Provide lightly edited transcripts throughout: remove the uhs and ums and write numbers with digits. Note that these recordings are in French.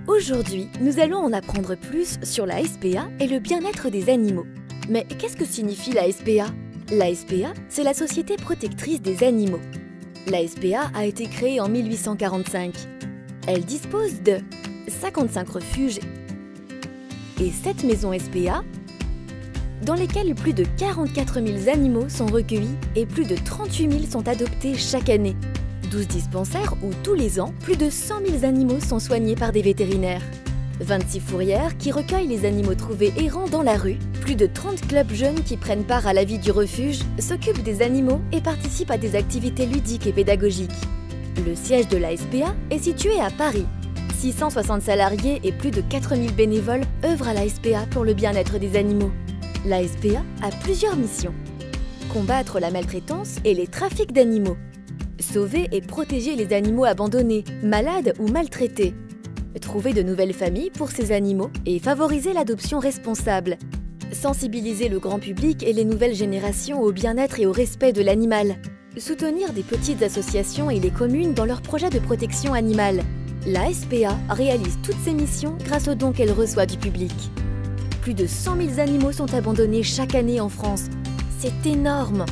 Aujourd'hui, nous allons en apprendre plus sur la SPA et le bien-être des animaux. Mais qu'est-ce que signifie la SPA? La SPA, c'est la Société protectrice des animaux. La SPA a été créée en 1845. Elle dispose de 55 refuges et 7 maisons SPA, dans lesquelles plus de 44 000 animaux sont recueillis et plus de 38 000 sont adoptés chaque année. 12 dispensaires où tous les ans, plus de 100 000 animaux sont soignés par des vétérinaires. 26 fourrières qui recueillent les animaux trouvés errants dans la rue. Plus de 30 clubs jeunes qui prennent part à la vie du refuge, s'occupent des animaux et participent à des activités ludiques et pédagogiques. Le siège de la SPA est situé à Paris. 660 salariés et plus de 4000 bénévoles œuvrent à la SPA pour le bien-être des animaux. La SPA a plusieurs missions. Combattre la maltraitance et les trafics d'animaux. Sauver et protéger les animaux abandonnés, malades ou maltraités. Trouver de nouvelles familles pour ces animaux et favoriser l'adoption responsable. Sensibiliser le grand public et les nouvelles générations au bien-être et au respect de l'animal. Soutenir des petites associations et les communes dans leurs projets de protection animale. La SPA réalise toutes ses missions grâce aux dons qu'elle reçoit du public. Plus de 100 000 animaux sont abandonnés chaque année en France. C'est énorme!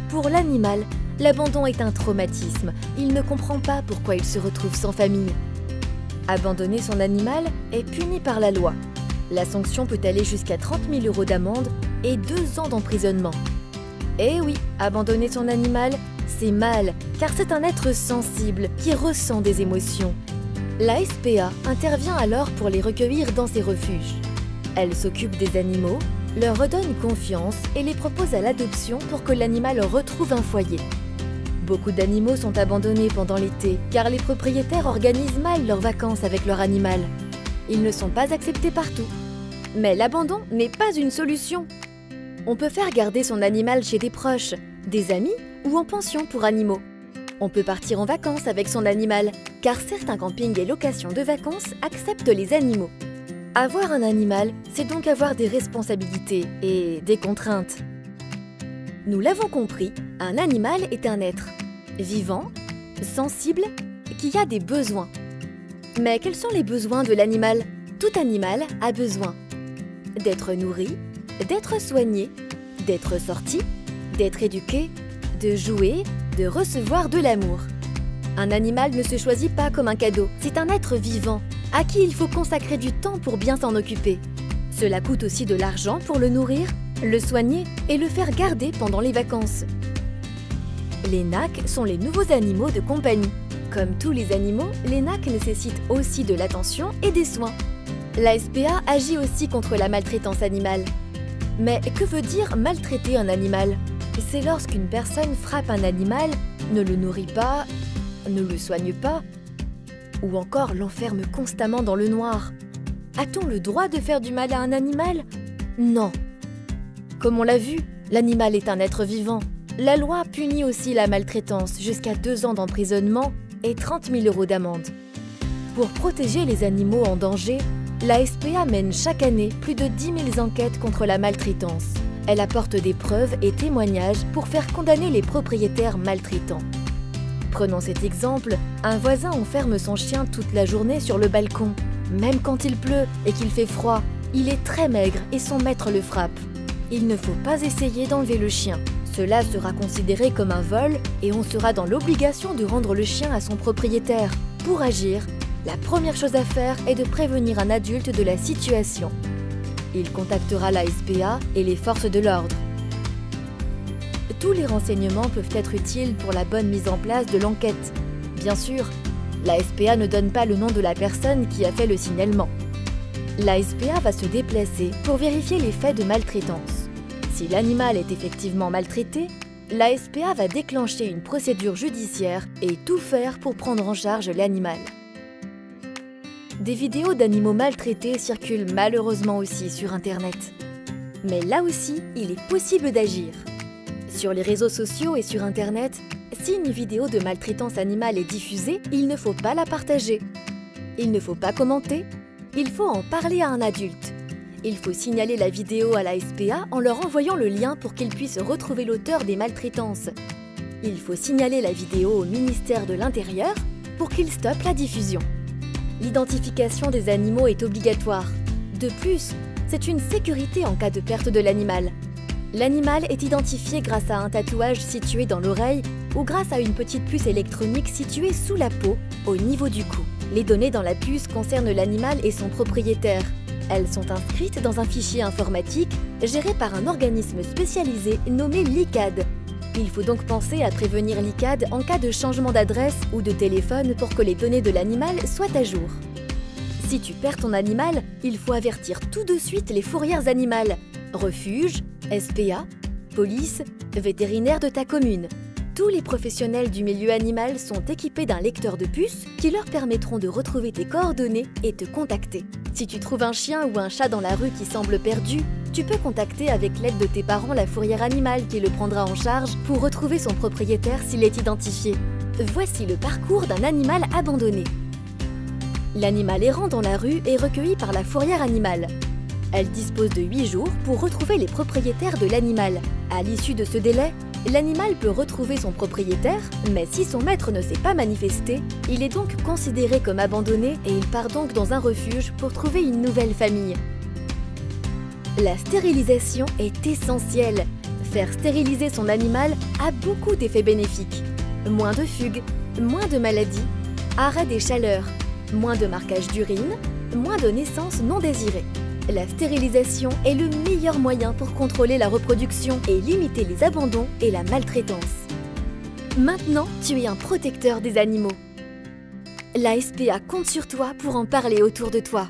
Pour l'animal, l'abandon est un traumatisme. Il ne comprend pas pourquoi il se retrouve sans famille. Abandonner son animal est puni par la loi. La sanction peut aller jusqu'à 30 000 € d'amende et 2 ans d'emprisonnement. Eh oui, abandonner son animal, c'est mal, car c'est un être sensible qui ressent des émotions. La SPA intervient alors pour les recueillir dans ses refuges. Elle s'occupe des animaux, leur redonne confiance et les propose à l'adoption pour que l'animal retrouve un foyer. Beaucoup d'animaux sont abandonnés pendant l'été, car les propriétaires organisent mal leurs vacances avec leur animal. Ils ne sont pas acceptés partout. Mais l'abandon n'est pas une solution. On peut faire garder son animal chez des proches, des amis ou en pension pour animaux. On peut partir en vacances avec son animal, car certains campings et locations de vacances acceptent les animaux. Avoir un animal, c'est donc avoir des responsabilités et des contraintes. Nous l'avons compris, un animal est un être vivant, sensible, qui a des besoins. Mais quels sont les besoins de l'animal? Tout animal a besoin d'être nourri, d'être soigné, d'être sorti, d'être éduqué, de jouer, de recevoir de l'amour. Un animal ne se choisit pas comme un cadeau, c'est un être vivant, à qui il faut consacrer du temps pour bien s'en occuper. Cela coûte aussi de l'argent pour le nourrir, le soigner et le faire garder pendant les vacances. Les NAC sont les nouveaux animaux de compagnie. Comme tous les animaux, les NAC nécessitent aussi de l'attention et des soins. La SPA agit aussi contre la maltraitance animale. Mais que veut dire maltraiter un animal? C'est lorsqu'une personne frappe un animal, ne le nourrit pas, ne le soigne pas, ou encore l'enferme constamment dans le noir. A-t-on le droit de faire du mal à un animal? Non. Comme on l'a vu, l'animal est un être vivant. La loi punit aussi la maltraitance, jusqu'à 2 ans d'emprisonnement et 30 000 € d'amende. Pour protéger les animaux en danger, la SPA mène chaque année plus de 10 000 enquêtes contre la maltraitance. Elle apporte des preuves et témoignages pour faire condamner les propriétaires maltraitants. Prenons cet exemple, un voisin enferme son chien toute la journée sur le balcon. Même quand il pleut et qu'il fait froid, il est très maigre et son maître le frappe. Il ne faut pas essayer d'enlever le chien. Cela sera considéré comme un vol et on sera dans l'obligation de rendre le chien à son propriétaire. Pour agir, la première chose à faire est de prévenir un adulte de la situation. Il contactera la SPA et les forces de l'ordre. Tous les renseignements peuvent être utiles pour la bonne mise en place de l'enquête. Bien sûr, la SPA ne donne pas le nom de la personne qui a fait le signalement. La SPA va se déplacer pour vérifier les faits de maltraitance. Si l'animal est effectivement maltraité, la SPA va déclencher une procédure judiciaire et tout faire pour prendre en charge l'animal. Des vidéos d'animaux maltraités circulent malheureusement aussi sur Internet. Mais là aussi, il est possible d'agir. Sur les réseaux sociaux et sur Internet, si une vidéo de maltraitance animale est diffusée, il ne faut pas la partager. Il ne faut pas commenter, il faut en parler à un adulte. Il faut signaler la vidéo à la SPA en leur envoyant le lien pour qu'ils puissent retrouver l'auteur des maltraitances. Il faut signaler la vidéo au ministère de l'Intérieur pour qu'il stoppe la diffusion. L'identification des animaux est obligatoire. De plus, c'est une sécurité en cas de perte de l'animal. L'animal est identifié grâce à un tatouage situé dans l'oreille ou grâce à une petite puce électronique située sous la peau, au niveau du cou. Les données dans la puce concernent l'animal et son propriétaire. Elles sont inscrites dans un fichier informatique géré par un organisme spécialisé nommé l'ICAD. Il faut donc penser à prévenir l'ICAD en cas de changement d'adresse ou de téléphone pour que les données de l'animal soient à jour. Si tu perds ton animal, il faut avertir tout de suite les fourrières animales, refuges, SPA, police, vétérinaire de ta commune. Tous les professionnels du milieu animal sont équipés d'un lecteur de puce qui leur permettront de retrouver tes coordonnées et te contacter. Si tu trouves un chien ou un chat dans la rue qui semble perdu, tu peux contacter avec l'aide de tes parents la fourrière animale qui le prendra en charge pour retrouver son propriétaire s'il est identifié. Voici le parcours d'un animal abandonné. L'animal errant dans la rue est recueilli par la fourrière animale. Elle dispose de 8 jours pour retrouver les propriétaires de l'animal. À l'issue de ce délai, l'animal peut retrouver son propriétaire, mais si son maître ne s'est pas manifesté, il est donc considéré comme abandonné et il part donc dans un refuge pour trouver une nouvelle famille. La stérilisation est essentielle. Faire stériliser son animal a beaucoup d'effets bénéfiques. Moins de fugues, moins de maladies, arrêt des chaleurs, moins de marquage d'urine, moins de naissances non désirées. La stérilisation est le meilleur moyen pour contrôler la reproduction et limiter les abandons et la maltraitance. Maintenant, tu es un protecteur des animaux. La SPA compte sur toi pour en parler autour de toi.